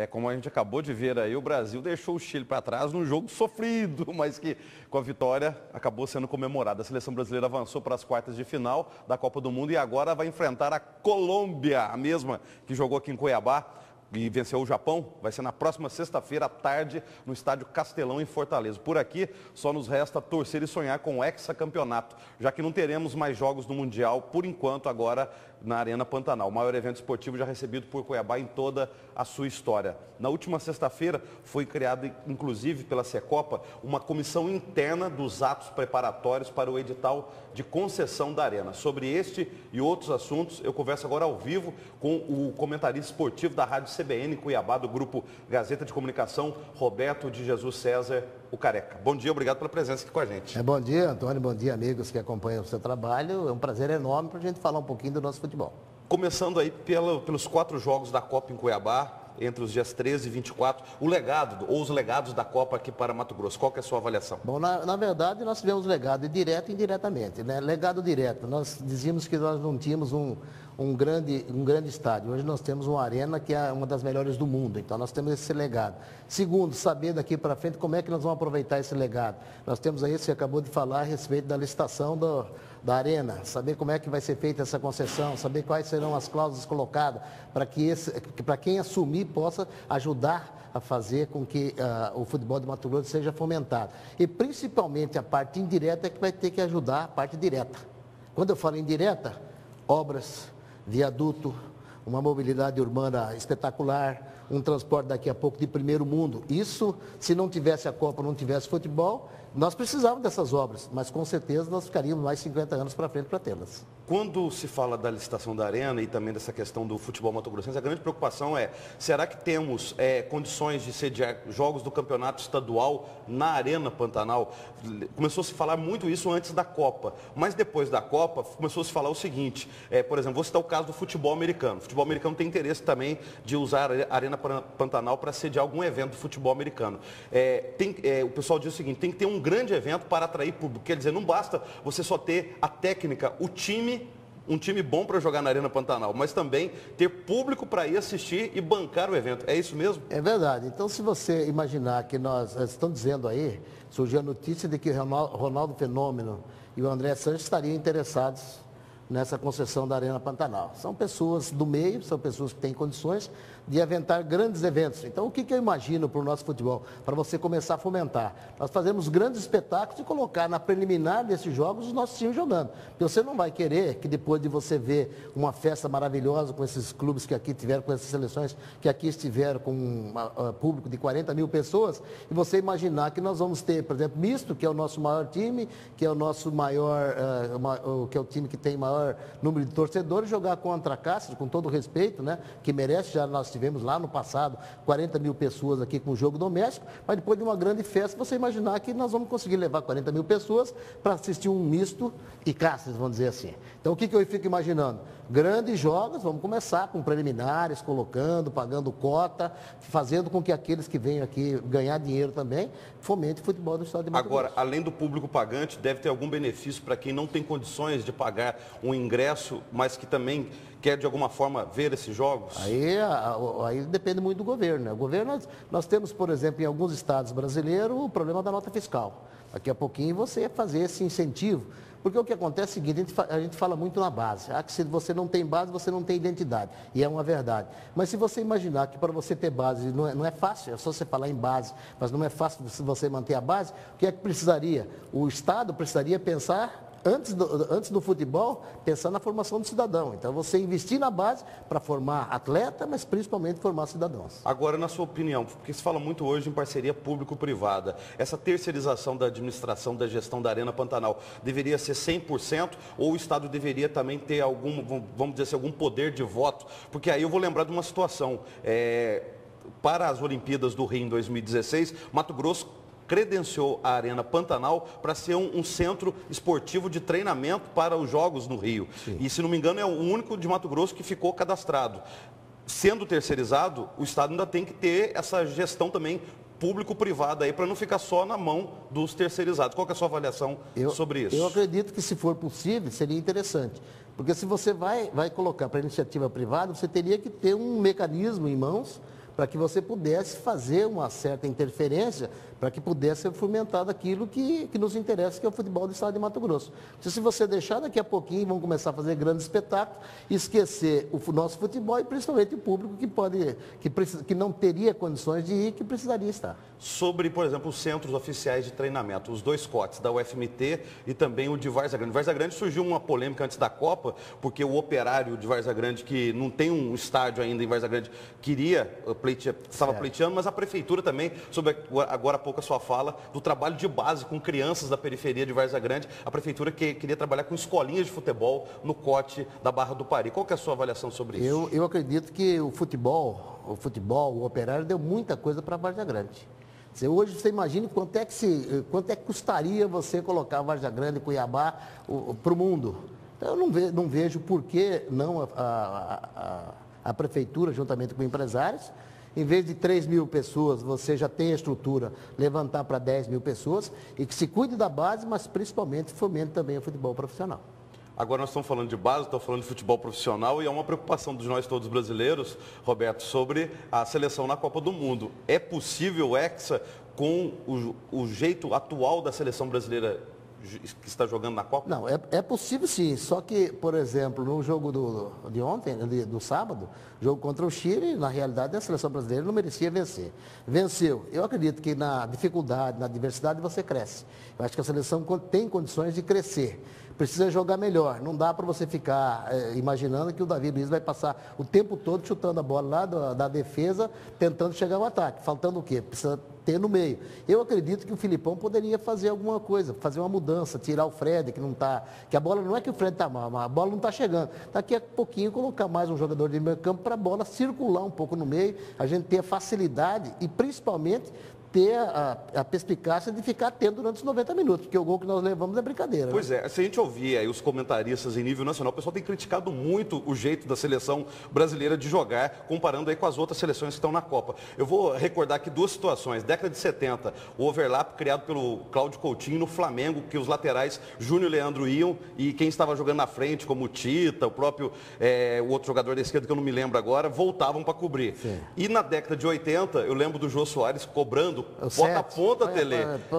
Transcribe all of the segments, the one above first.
Como a gente acabou de ver aí, o Brasil deixou o Chile para trás num jogo sofrido, mas que com a vitória acabou sendo comemorado. A seleção brasileira avançou para as quartas de final da Copa do Mundo e agora vai enfrentar a Colômbia, a mesma que jogou aqui em Cuiabá e venceu o Japão. Vai ser na próxima sexta-feira à tarde no estádio Castelão, em Fortaleza. Por aqui, só nos resta torcer e sonhar com o hexacampeonato, já que não teremos mais jogos no Mundial, por enquanto, agora na Arena Pantanal, o maior evento esportivo já recebido por Cuiabá em toda a sua história. Na última sexta-feira foi criada, inclusive pela Secopa, uma comissão interna dos atos preparatórios para o edital de concessão da Arena. Sobre este e outros assuntos, eu converso agora ao vivo com o comentarista esportivo da Rádio CBN Cuiabá, do grupo Gazeta de Comunicação, Roberto de Jesus César, o Careca. Bom dia, obrigado pela presença aqui com a gente. Bom dia, Antônio, bom dia, amigos que acompanham o seu trabalho. É um prazer enorme para a gente falar um pouquinho do nosso futebol. Começando aí pelos 4 jogos da Copa em Cuiabá, entre os dias 13 e 24, o legado, ou os legados da Copa aqui para Mato Grosso. Qual que é a sua avaliação? Bom, na verdade, nós tivemos legado direto e indiretamente, né? Legado direto, nós dizíamos que nós não tínhamos um grande estádio. Hoje nós temos uma arena que é uma das melhores do mundo, então nós temos esse legado. Segundo, saber daqui para frente como é que nós vamos aproveitar esse legado. Nós temos aí, você acabou de falar a respeito da licitação da arena, saber como é que vai ser feita essa concessão, saber quais serão as cláusulas colocadas para quem assumir possa ajudar a fazer com que o futebol de Mato Grosso seja fomentado. E principalmente a parte indireta é que vai ter que ajudar a parte direta. Quando eu falo indireta, obras, viaduto, uma mobilidade urbana espetacular, um transporte daqui a pouco de primeiro mundo. Isso, se não tivesse a Copa, não tivesse futebol, nós precisávamos dessas obras, mas com certeza nós ficaríamos mais 50 anos para frente para tê-las. Quando se fala da licitação da arena e também dessa questão do futebol mato-grossense, a grande preocupação é, será que temos condições de sediar jogos do campeonato estadual na Arena Pantanal? Começou a se falar muito isso antes da Copa, mas depois da Copa começou a se falar o seguinte, por exemplo, vou citar o caso do futebol americano. O futebol americano tem interesse também de usar a Arena Pantanal para sediar algum evento do futebol americano. O pessoal diz o seguinte, tem que ter um grande evento para atrair público, quer dizer, não basta você só ter a técnica, um time bom para jogar na Arena Pantanal, mas também ter público para ir assistir e bancar o evento. É isso mesmo? É verdade. Então, se você imaginar que nós estamos dizendo aí, surgiu a notícia de que Ronaldo Fenômeno e o André Sanches estariam interessados nessa concessão da Arena Pantanal. São pessoas do meio, são pessoas que têm condições de aventar grandes eventos. Então, o que eu imagino para o nosso futebol? Para você começar a fomentar. Nós fazemos grandes espetáculos e colocar na preliminar desses jogos os nossos times jogando. Porque você não vai querer que depois de você ver uma festa maravilhosa com esses clubes que aqui tiveram, com essas seleções que aqui estiveram com um público de 40 mil pessoas, e você imaginar que nós vamos ter, por exemplo, misto, que é o nosso maior time, que é o nosso maior, que é o time que tem maior número de torcedores, jogar contra a Cáceres, com todo o respeito, né, que merece. Já nós tivemos lá no passado 40 mil pessoas aqui com o jogo doméstico, mas depois de uma grande festa, você imaginar que nós vamos conseguir levar 40 mil pessoas para assistir um misto e Cáceres, vamos dizer assim. Então, o que eu fico imaginando? Grandes jogos, vamos começar com preliminares, colocando, pagando cota, fazendo com que aqueles que venham aqui ganhar dinheiro também, fomente o futebol do estado de Mato Grosso. Agora, além do público pagante, deve ter algum benefício para quem não tem condições de pagar um ingresso, mas que também quer de alguma forma ver esses jogos? Aí depende muito do governo, né? O governo, nós temos, por exemplo, em alguns estados brasileiros, o problema da nota fiscal. Daqui a pouquinho você ia fazer esse incentivo. Porque o que acontece é o seguinte, a gente fala muito na base. Que se você não tem base, você não tem identidade. E é uma verdade. Mas se você imaginar que para você ter base não é fácil, é só você falar em base, mas não é fácil se você manter a base, o que é que precisaria? O Estado precisaria pensar, antes do futebol, pensar na formação do cidadão. Então, você investir na base para formar atleta, mas principalmente formar cidadãos. Agora, na sua opinião, porque se fala muito hoje em parceria público-privada, essa terceirização da administração, da gestão da Arena Pantanal, deveria ser 100% ou o Estado deveria também ter algum, vamos dizer assim, algum poder de voto? Porque aí eu vou lembrar de uma situação, para as Olimpíadas do Rio em 2016, Mato Grosso credenciou a Arena Pantanal para ser um centro esportivo de treinamento para os Jogos no Rio. Sim. E, se não me engano, é o único de Mato Grosso que ficou cadastrado. Sendo terceirizado, o Estado ainda tem que ter essa gestão também público-privada aí, para não ficar só na mão dos terceirizados. Qual que é a sua avaliação sobre isso? Eu acredito que, se for possível, seria interessante. Porque se você vai colocar para a iniciativa privada, você teria que ter um mecanismo em mãos para que você pudesse fazer uma certa interferência, para que pudesse ser fomentado aquilo que nos interessa, que é o futebol do estado de Mato Grosso. Se você deixar, daqui a pouquinho vão começar a fazer grandes espetáculos, esquecer o nosso futebol e principalmente o público que não teria condições de ir, que precisaria estar. Sobre, por exemplo, os centros oficiais de treinamento, os dois COTs, da UFMT e também o de Várzea Grande. Várzea Grande surgiu uma polêmica antes da Copa, porque o Operário de Várzea Grande, que não tem um estádio ainda em Várzea Grande, estava pleiteando, mas a prefeitura também, sobre agora há pouco a sua fala, do trabalho de base com crianças da periferia de Várzea Grande, a prefeitura queria trabalhar com escolinhas de futebol no COT da Barra do Pari. Qual que é a sua avaliação sobre isso? Eu acredito que o Operário deu muita coisa para Várzea Grande. Hoje você imagina quanto é que custaria você colocar a Várzea Grande e Cuiabá para o mundo. Então, eu não vejo por que não a prefeitura, juntamente com empresários, em vez de 3 mil pessoas, você já tem a estrutura, levantar para 10 mil pessoas e que se cuide da base, mas principalmente fomente também o futebol profissional. Agora nós estamos falando de base, estamos falando de futebol profissional e é uma preocupação de nós todos brasileiros, Roberto, sobre a seleção na Copa do Mundo. É possível, Hexa, com o jeito atual da seleção brasileira que está jogando na Copa? Não, é possível sim, só que, por exemplo, no jogo de ontem, do sábado, jogo contra o Chile, na realidade a seleção brasileira não merecia vencer. Venceu. Eu acredito que na dificuldade, na adversidade você cresce. Eu acho que a seleção tem condições de crescer. Precisa jogar melhor. Não dá para você ficar imaginando que o Davi Luiz vai passar o tempo todo chutando a bola lá da defesa, tentando chegar ao ataque. Faltando o quê? Precisa ter no meio. Eu acredito que o Filipão poderia fazer alguma coisa, fazer uma mudança, tirar o Fred, que não está. Que a bola não é que o Fred está mal, mas a bola não está chegando. Daqui a pouquinho colocar mais um jogador de meio campo para a bola circular um pouco no meio, a gente ter a facilidade e principalmente ter a perspicácia de ficar atento durante os 90 minutos, porque o gol que nós levamos é brincadeira. Pois é, se a gente ouvir aí os comentaristas em nível nacional, o pessoal tem criticado muito o jeito da seleção brasileira de jogar, comparando aí com as outras seleções que estão na Copa. Eu vou recordar aqui duas situações. Década de 70, o overlap criado pelo Cláudio Coutinho no Flamengo, que os laterais Júnior e Leandro iam e quem estava jogando na frente, como o Tita, o próprio o outro jogador da esquerda, que eu não me lembro agora, voltavam para cobrir. Sim. E na década de 80, eu lembro do Jô Soares cobrando bota a ponta, Tele.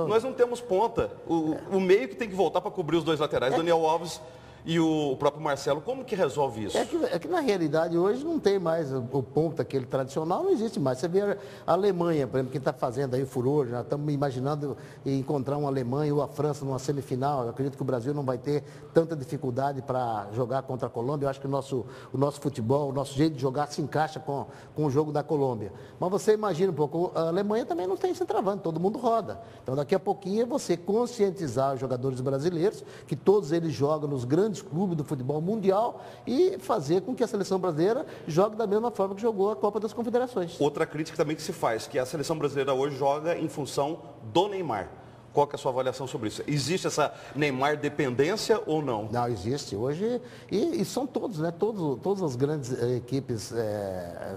Nós não temos ponta. O meio que tem que voltar para cobrir os dois laterais, Daniel Alves e o próprio Marcelo. Como que resolve isso? É que na realidade hoje não tem mais o ponto aquele tradicional, não existe mais. Você vê a Alemanha, por exemplo, que está fazendo aí o furor, já estamos imaginando encontrar uma Alemanha ou a França numa semifinal. Eu acredito que o Brasil não vai ter tanta dificuldade para jogar contra a Colômbia. Eu acho que o nosso futebol, o nosso jeito de jogar se encaixa com o jogo da Colômbia. Mas você imagina um pouco, a Alemanha também não tem centroavante, todo mundo roda. Então daqui a pouquinho é você conscientizar os jogadores brasileiros, que todos eles jogam nos grandes clubes do futebol mundial e fazer com que a seleção brasileira jogue da mesma forma que jogou a Copa das Confederações. Outra crítica também que se faz, que a seleção brasileira hoje joga em função do Neymar. Qual que é a sua avaliação sobre isso? Existe essa Neymar dependência ou não? Não, existe. Hoje, e são todos, né? Todas as grandes equipes,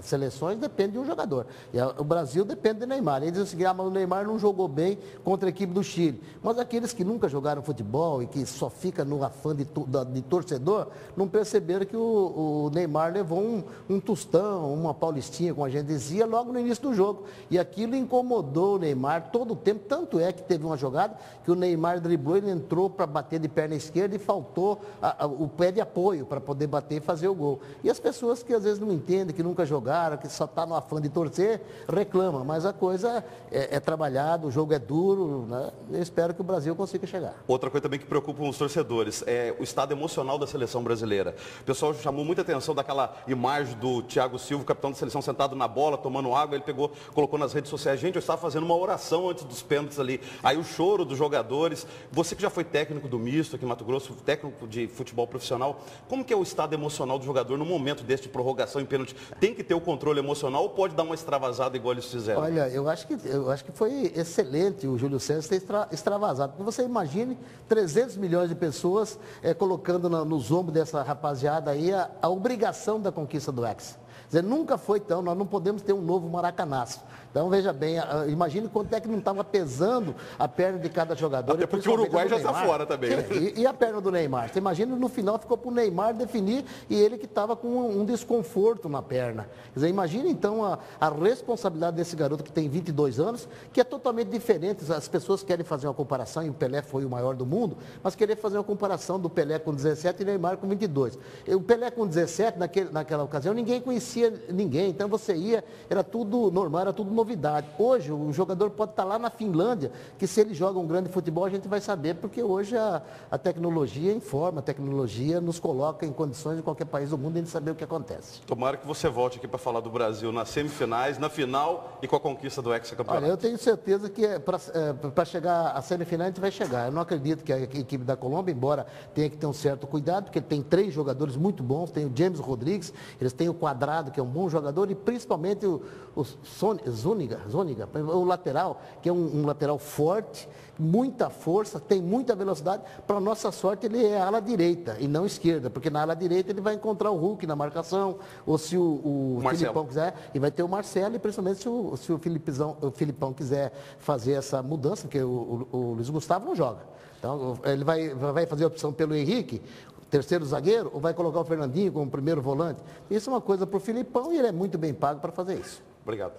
seleções dependem de um jogador. E o Brasil depende de Neymar. Eles dizem assim, mas o Neymar não jogou bem contra a equipe do Chile. Mas aqueles que nunca jogaram futebol e que só fica no afã de torcedor, não perceberam que o Neymar levou um tostão, uma paulistinha, como a gente dizia, logo no início do jogo. E aquilo incomodou o Neymar todo o tempo. Tanto é que teve uma jogada que o Neymar driblou, ele entrou para bater de perna esquerda e faltou o pé de apoio para poder bater e fazer o gol. E as pessoas que às vezes não entendem, que nunca jogaram, que só está no afã de torcer, reclamam. Mas a coisa é trabalhada, o jogo é duro, né? Eu espero que o Brasil consiga chegar. Outra coisa também que preocupa os torcedores é o estado emocional da seleção brasileira. O pessoal chamou muita atenção daquela imagem do Thiago Silva, capitão da seleção, sentado na bola, tomando água. Ele colocou nas redes sociais, gente, eu estava fazendo uma oração antes dos pênaltis ali. Aí o choro dos jogadores. Você que já foi técnico do misto aqui em Mato Grosso, técnico de futebol profissional, como que é o estado emocional do jogador no momento desse de prorrogação em pênalti? Tem que ter o controle emocional ou pode dar uma extravasada igual eles fizeram? Olha, eu acho que foi excelente o Júlio César ter extravasado. Porque você imagine 300 milhões de pessoas colocando nos ombros dessa rapaziada aí a obrigação da conquista do Hexa. Quer dizer, nunca foi tão, nós não podemos ter um novo Maracanaço. Então, veja bem, imagine quanto é que não estava pesando a perna de cada jogador. Até porque o Uruguai já está fora também, né? E a perna do Neymar? Você imagina, no final ficou para o Neymar definir e ele que estava com um desconforto na perna. Quer dizer, imagine então a responsabilidade desse garoto que tem 22 anos, que é totalmente diferente. As pessoas querem fazer uma comparação, e o Pelé foi o maior do mundo, mas querer fazer uma comparação do Pelé com 17 e Neymar com 22. O Pelé com 17, naquela ocasião, ninguém conhecia ninguém, então você ia, era tudo normal, era tudo novidade. Hoje, o jogador pode estar lá na Finlândia, que se ele joga um grande futebol, a gente vai saber, porque hoje a tecnologia informa, a tecnologia nos coloca em condições de qualquer país do mundo de a gente saber o que acontece. Tomara que você volte aqui para falar do Brasil nas semifinais, na final e com a conquista do hexacampeonato. Olha, eu tenho certeza que para chegar à semifinal a gente vai chegar. Eu não acredito que a equipe da Colômbia, embora tenha que ter um certo cuidado, porque tem 3 jogadores muito bons, tem o James Rodrigues, eles têm o Quadrado, que é um bom jogador, e principalmente o Zúñiga, o lateral, que é um lateral forte, muita força, tem muita velocidade. Para nossa sorte, ele é ala direita e não esquerda, porque na ala direita ele vai encontrar o Hulk na marcação, ou se o Filipão quiser, e vai ter o Marcelo, e principalmente se o Filipão quiser fazer essa mudança, porque o Luiz Gustavo não joga. Então, ele vai fazer a opção pelo Henrique, terceiro zagueiro, ou vai colocar o Fernandinho como primeiro volante. Isso é uma coisa para o Filipão e ele é muito bem pago para fazer isso. Obrigado.